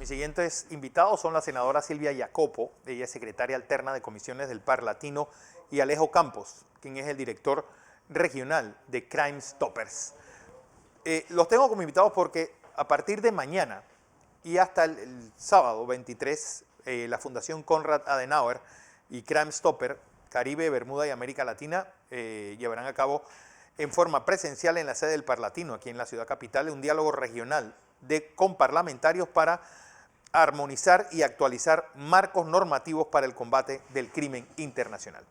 Mis siguientes invitados son la senadora Silvia Jacopo, ella es secretaria alterna de comisiones del Parlatino, y Alejo Campos, quien es el director regional de Crime Stoppers. Los tengo como invitados porque a partir de mañana y hasta el sábado 23, la Fundación Konrad Adenauer y Crime Stopper, Caribe, Bermuda y América Latina, llevarán a cabo en forma presencial en la sede del Parlatino, aquí en la ciudad capital, un diálogo regional con parlamentarios para armonizar y actualizar marcos normativos para el combate del crimen internacional.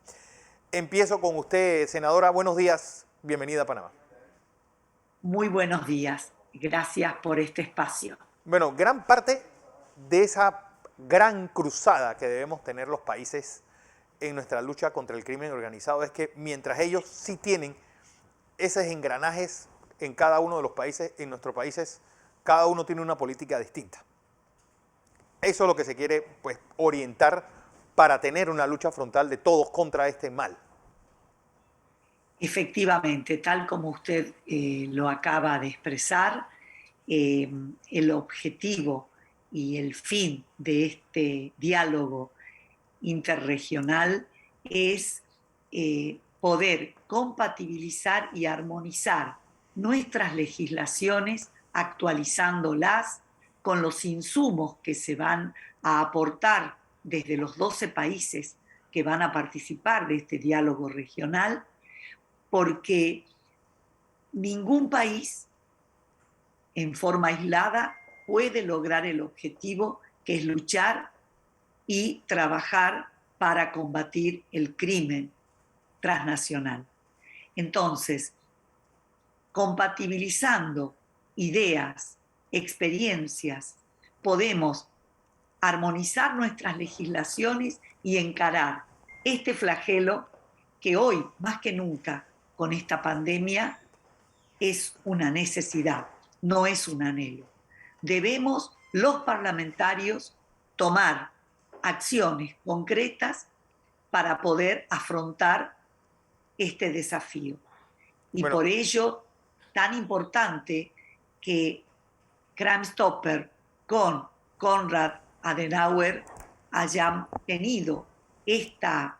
Empiezo con usted, senadora. Buenos días, bienvenida a Panamá. Muy buenos días, gracias por este espacio. Bueno, gran parte de esa gran cruzada que debemos tener los países en nuestra lucha contra el crimen organizado es que mientras ellos sí tienen esos engranajes en cada uno de los países, en nuestros países, cada uno tiene una política distinta. Eso es lo que se quiere, pues, orientar para tener una lucha frontal de todos contra este mal. Efectivamente, tal como usted lo acaba de expresar, el objetivo y el fin de este diálogo interregional es poder compatibilizar y armonizar nuestras legislaciones, actualizándolas con los insumos que se van a aportar desde los 12 países que van a participar de este diálogo regional, porque ningún país en forma aislada puede lograr el objetivo que es luchar y trabajar para combatir el crimen transnacional. Entonces, compatibilizando ideas, experiencias, podemos armonizar nuestras legislaciones y encarar este flagelo que hoy, más que nunca, con esta pandemia, es una necesidad, no es un anhelo. Debemos, los parlamentarios, tomar acciones concretas para poder afrontar este desafío. Y Bueno, por ello, tan importante que Crime Stopper con Konrad Adenauer hayan tenido esta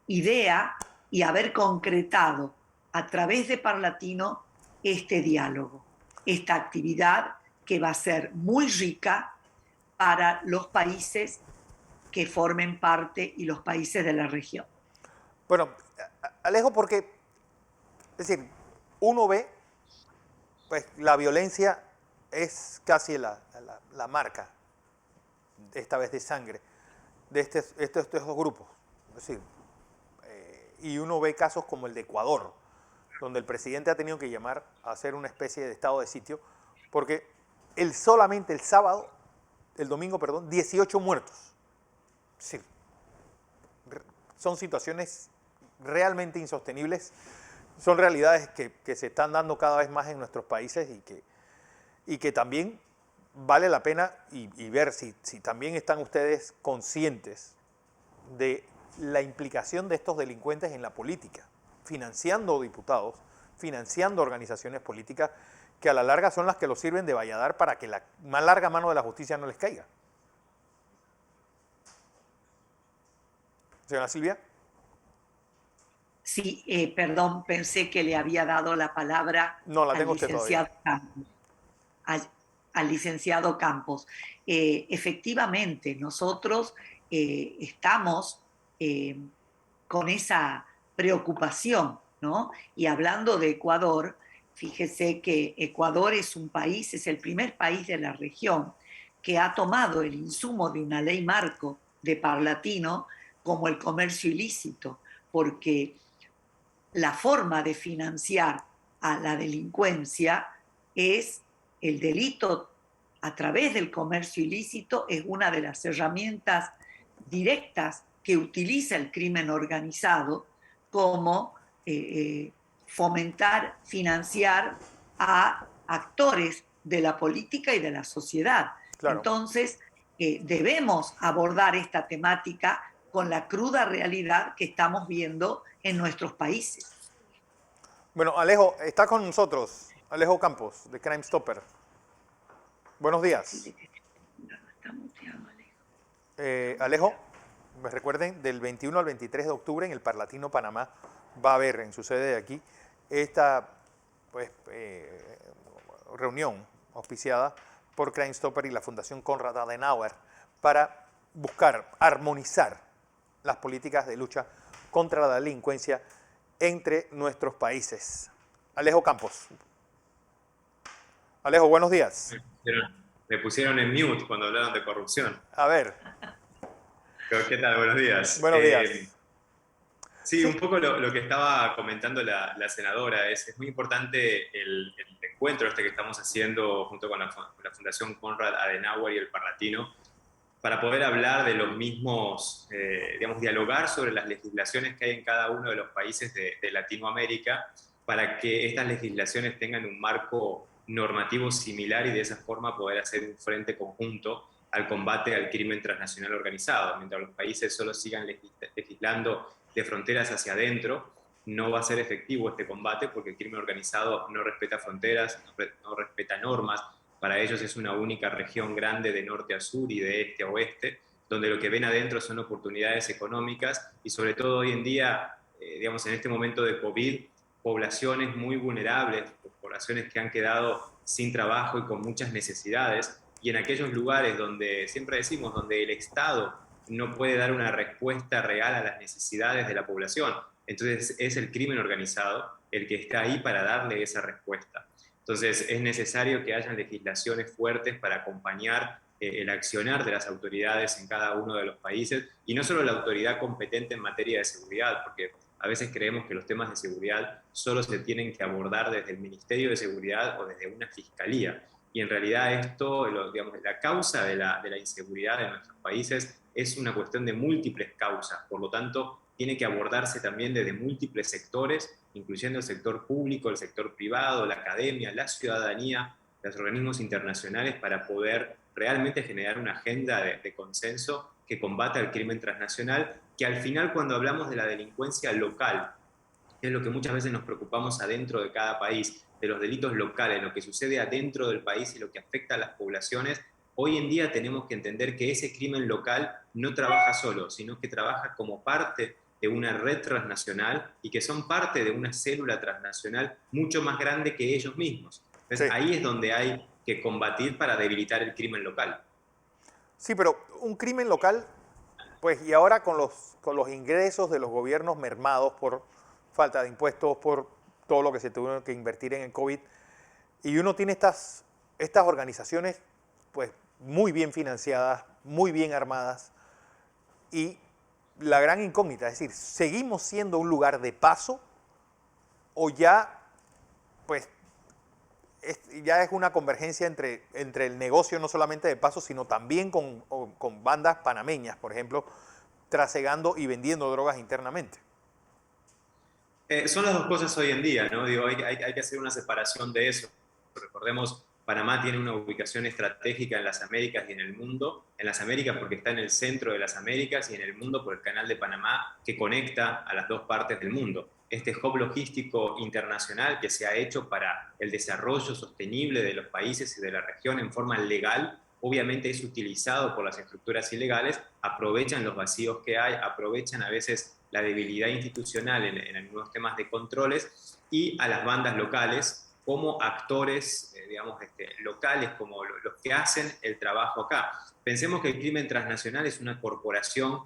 idea y haber concretado a través de Parlatino este diálogo, esta actividad que va a ser muy rica para los países que formen parte y los países de la región. bueno, Alejo, porque, es decir, uno ve, pues la violencia es casi la marca, esta vez de sangre, de estos dos grupos. Es decir, y uno ve casos como el de Ecuador, donde el presidente ha tenido que llamar a hacer una especie de estado de sitio, porque solamente el domingo, 18 muertos. Es decir, son situaciones realmente insostenibles, son realidades que se están dando cada vez más en nuestros países y que también vale la pena y ver si también están ustedes conscientes de la implicación de estos delincuentes en la política, financiando diputados, financiando organizaciones políticas que a la larga son las que los sirven de valladar para que la más larga mano de la justicia no les caiga. Señora Silvia. Sí, perdón, pensé que le había dado la palabra No, la al tengo usted todavía. licenciado Campos. Al licenciado Campos. Efectivamente, nosotros estamos con esa preocupación, ¿no? Y hablando de Ecuador, fíjese que Ecuador es un país, es el primer país de la región que ha tomado el insumo de una ley marco de Parlatino como el comercio ilícito, porque la forma de financiar a la delincuencia es el delito a través del comercio ilícito, es una de las herramientas directas que utiliza el crimen organizado como fomentar, financiar a actores de la política y de la sociedad. Claro. Entonces, debemos abordar esta temática con la cruda realidad que estamos viendo en nuestros países. Bueno, Alejo, está con nosotros, Alejo Campos, de Crime Stopper. Buenos días. No, está muteado, Alejo. Alejo, me recuerden, del 21 al 23 de octubre en el Parlatino Panamá va a haber en su sede de aquí esta pues, reunión auspiciada por Crime Stopper y la Fundación Konrad Adenauer para buscar armonizar las políticas de lucha contra la delincuencia entre nuestros países. Alejo Campos. Alejo, buenos días. Me pusieron en mute cuando hablaron de corrupción. A ver. ¿Qué tal? Buenos días. Buenos días. Sí, un poco lo que estaba comentando la senadora es muy importante el encuentro este que estamos haciendo junto con la Fundación Konrad Adenauer y el Parlatino para poder hablar de los mismos, digamos, dialogar sobre las legislaciones que hay en cada uno de los países de Latinoamérica para que estas legislaciones tengan un marco normativo similar y de esa forma poder hacer un frente conjunto al combate al crimen transnacional organizado. Mientras los países solo sigan legislando de fronteras hacia adentro, no va a ser efectivo este combate porque el crimen organizado no respeta fronteras, no respeta normas. Para ellos es una única región grande de norte a sur y de este a oeste, donde lo que ven adentro son oportunidades económicas y sobre todo hoy en día, digamos, en este momento de COVID, poblaciones muy vulnerables, poblaciones que han quedado sin trabajo y con muchas necesidades, y en aquellos lugares donde, siempre decimos, donde el Estado no puede dar una respuesta real a las necesidades de la población. Entonces es el crimen organizado el que está ahí para darle esa respuesta. Entonces es necesario que hayan legislaciones fuertes para acompañar el accionar de las autoridades en cada uno de los países, y no solo la autoridad competente en materia de seguridad, porque a veces creemos que los temas de seguridad solo se tienen que abordar desde el Ministerio de Seguridad o desde una fiscalía. Y en realidad esto, digamos, la causa de la inseguridad en nuestros países es una cuestión de múltiples causas. Por lo tanto, tiene que abordarse también desde múltiples sectores, incluyendo el sector público, el sector privado, la academia, la ciudadanía, los organismos internacionales, para poder realmente generar una agenda de consenso que combata el crimen transnacional, que al final, cuando hablamos de la delincuencia local, que es lo que muchas veces nos preocupamos adentro de cada país, de los delitos locales, lo que sucede adentro del país y lo que afecta a las poblaciones, hoy en día tenemos que entender que ese crimen local no trabaja solo, sino que trabaja como parte de una red transnacional y que son parte de una célula transnacional mucho más grande que ellos mismos. Entonces, Sí. ahí es donde hay que combatir para debilitar el crimen local. Sí, pero un crimen local, pues, y ahora con los ingresos de los gobiernos mermados por falta de impuestos, por todo lo que se tuvo que invertir en el COVID, y uno tiene estas organizaciones, pues, muy bien financiadas, muy bien armadas, y la gran incógnita, es decir, ¿seguimos siendo un lugar de paso o ya, pues, ya es una convergencia entre el negocio no solamente de paso, sino también con bandas panameñas, por ejemplo, trasegando y vendiendo drogas internamente? Son las dos cosas hoy en día, ¿no? Digo, hay que hacer una separación de eso. Recordemos, Panamá tiene una ubicación estratégica en las Américas y en el mundo. En las Américas porque está en el centro de las Américas, y en el mundo por el Canal de Panamá, que conecta a las dos partes del mundo. Este hub logístico internacional que se ha hecho para el desarrollo sostenible de los países y de la región en forma legal, obviamente es utilizado por las estructuras ilegales, aprovechan los vacíos que hay, aprovechan a veces la debilidad institucional en algunos temas de controles, y a las bandas locales como actores, digamos, locales, como los que hacen el trabajo acá. Pensemos que el crimen transnacional es una corporación,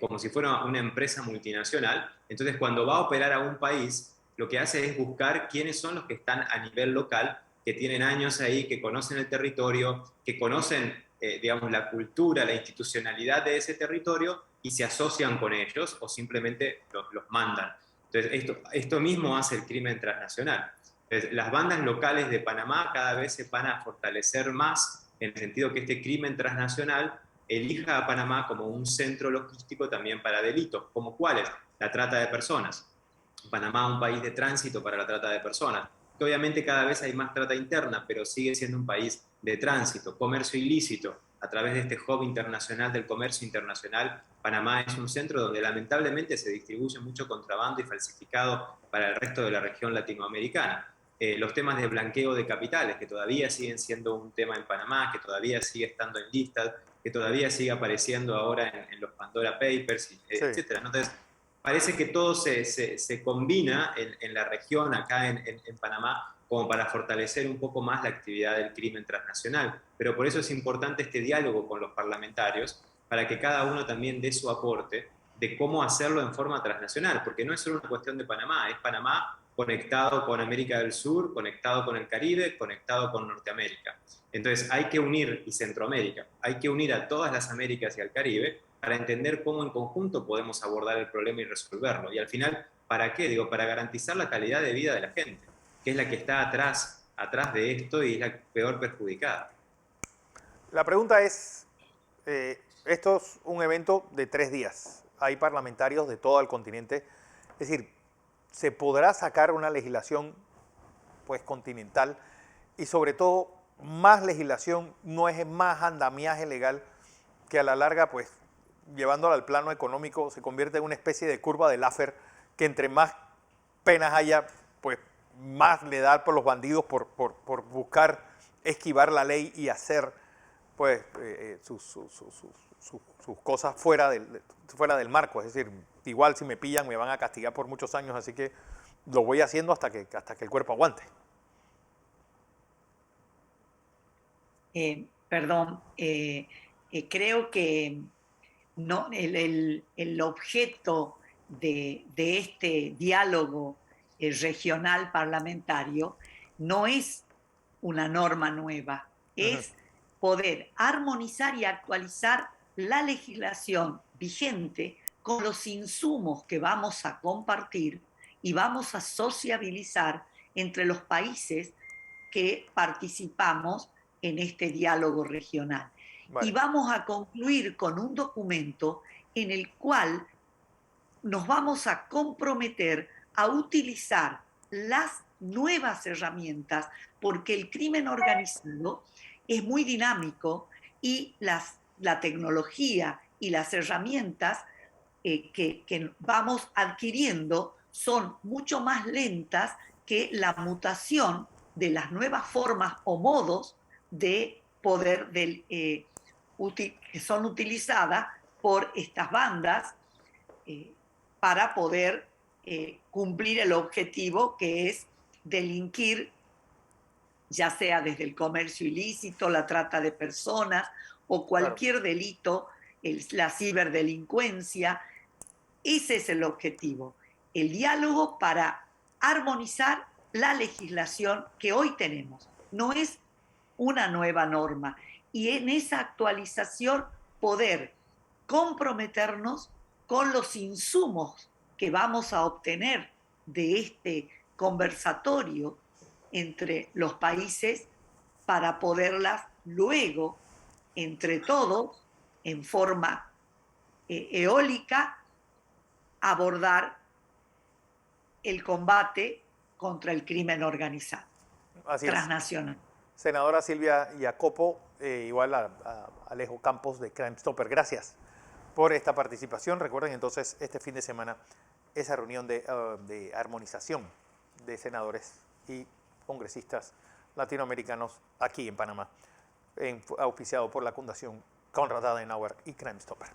como si fuera una empresa multinacional. Entonces, cuando va a operar a un país, lo que hace es buscar quiénes son los que están a nivel local, que tienen años ahí, que conocen el territorio, que conocen, digamos, la cultura, la institucionalidad de ese territorio, y se asocian con ellos o simplemente los mandan. Entonces, esto mismo hace el crimen transnacional. Entonces, las bandas locales de Panamá cada vez se van a fortalecer más, en el sentido que este crimen transnacional elija a Panamá como un centro logístico también para delitos, como cuáles: la trata de personas. Panamá, un país de tránsito para la trata de personas, que obviamente cada vez hay más trata interna, pero sigue siendo un país de tránsito. Comercio ilícito, a través de este hub internacional del comercio internacional, Panamá es un centro donde lamentablemente se distribuye mucho contrabando y falsificado para el resto de la región latinoamericana. los temas de blanqueo de capitales, que todavía siguen siendo un tema en Panamá, que todavía sigue estando en listas, que todavía sigue apareciendo ahora en los Pandora Papers, Sí, etc. Entonces, parece que todo se combina en la región, acá en Panamá, como para fortalecer un poco más la actividad del crimen transnacional. Pero por eso es importante este diálogo con los parlamentarios, para que cada uno también dé su aporte de cómo hacerlo en forma transnacional, porque no es solo una cuestión de Panamá, es Panamá conectado con América del Sur, conectado con el Caribe, conectado con Norteamérica. Entonces hay que unir, y Centroamérica, hay que unir a todas las Américas y al Caribe para entender cómo en conjunto podemos abordar el problema y resolverlo. Y al final, ¿para qué? Digo, para garantizar la calidad de vida de la gente, que es la que está atrás de esto y es la peor perjudicada. la pregunta es, esto es un evento de 3 días. Hay parlamentarios de todo el continente. Es decir, ¿se podrá sacar una legislación pues continental y sobre todo más legislación no es más andamiaje legal que a la larga pues llevándola al plano económico se convierte en una especie de curva de Laffer que entre más penas haya pues más le da por los bandidos por buscar esquivar la ley y hacer pues sus cosas fuera del marco? Es decir, igual si me pillan me van a castigar por muchos años, así que lo voy haciendo hasta que el cuerpo aguante. Perdón, creo que no, el objeto de este diálogo regional parlamentario no es una norma nueva, es poder armonizar y actualizar la legislación vigente con los insumos que vamos a compartir y vamos a sociabilizar entre los países que participamos en este diálogo regional. Vale. Y vamos a concluir con un documento en el cual nos vamos a comprometer a utilizar las nuevas herramientas, porque el crimen organizado es muy dinámico y la tecnología y las herramientas que vamos adquiriendo son mucho más lentas que la mutación de las nuevas formas o modos de poder que son utilizadas por estas bandas para poder cumplir el objetivo que es delinquir, ya sea desde el comercio ilícito, la trata de personas o cualquier delito, la ciberdelincuencia. Ese es el objetivo, el diálogo para armonizar la legislación que hoy tenemos. No es una nueva norma. Y en esa actualización poder comprometernos con los insumos que vamos a obtener de este conversatorio entre los países para poderlas luego, entre todos, en forma eólica, abordar el combate contra el crimen organizado. Así transnacional. Es. Senadora Silvia Jacopo, igual a Alejo Campos de Crime Stopper, gracias por esta participación. Recuerden entonces este fin de semana esa reunión de armonización de senadores y congresistas latinoamericanos aquí en Panamá, auspiciado por la Fundación Konrad Adenauer y Crime Stopper.